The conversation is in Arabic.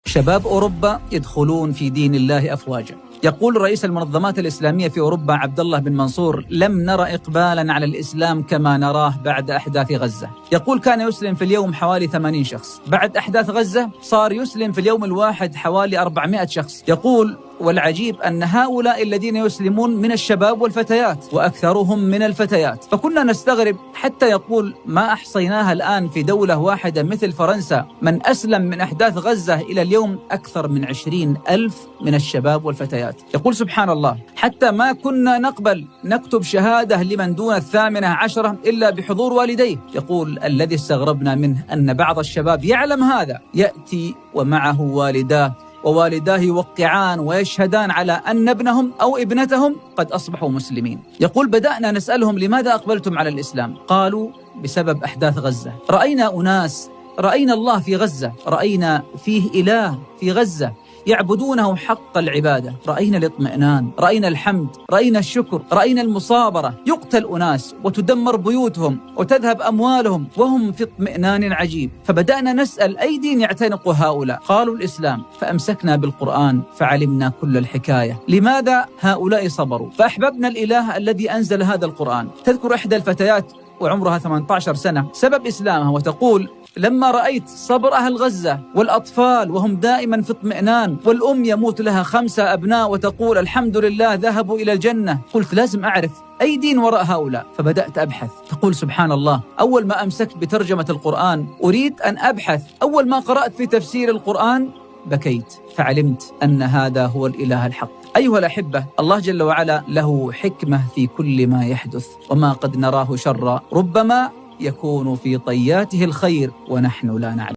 شباب أوروبا يدخلون في دين الله أفواجا. يقول رئيس المنظمات الإسلامية في أوروبا عبد الله بن منصور: لم نرى إقبالا على الإسلام كما نراه بعد أحداث غزة. يقول كان يسلم في اليوم حوالي 80 شخص، بعد أحداث غزة صار يسلم في اليوم الواحد حوالي 400 شخص. يقول: والعجيب أن هؤلاء الذين يسلمون من الشباب والفتيات، وأكثرهم من الفتيات. فكنا نستغرب، حتى يقول ما أحصيناها الآن في دولة واحدة مثل فرنسا من أسلم من أحداث غزة إلى اليوم أكثر من 20,000 من الشباب والفتيات. يقول سبحان الله: حتى ما كنا نقبل نكتب شهادة لمن دون 18 إلا بحضور والديه. يقول: الذي استغربنا منه أن بعض الشباب يعلم هذا، يأتي ومعه والداه، ووالداه يوقعان ويشهدان على أن ابنهم أو ابنتهم قد أصبحوا مسلمين. يقول: بدأنا نسألهم لماذا أقبلتم على الإسلام؟ قالوا: بسبب أحداث غزة. رأينا أناس، رأينا الله في غزة، رأينا فيه إله في غزة يعبدونه حق العبادة، رأينا الاطمئنان، رأينا الحمد، رأينا الشكر، رأينا المصابرة. يقتل أناس وتدمر بيوتهم وتذهب أموالهم وهم في اطمئنان عجيب. فبدأنا نسأل أي دين يعتنق هؤلاء؟ قالوا: الإسلام. فأمسكنا بالقرآن فعلمنا كل الحكاية. لماذا هؤلاء صبروا؟ فأحببنا الإله الذي أنزل هذا القرآن. تذكر إحدى الفتيات وعمرها 18 سنة سبب إسلامها، وتقول: لما رأيت صبر أهل غزة والأطفال وهم دائما في اطمئنان، والأم يموت لها 5 أبناء وتقول: الحمد لله ذهبوا إلى الجنة، قلت لازم أعرف أي دين وراء هؤلاء. فبدأت أبحث. تقول سبحان الله: أول ما أمسكت بترجمة القرآن أريد أن أبحث، أول ما قرأت في تفسير القرآن بكيت، فعلمت أن هذا هو الإله الحق. أيها الأحبة، الله جل وعلا له حكمة في كل ما يحدث، وما قد نراه شرا ربما يكون في طياته الخير ونحن لا نعلم.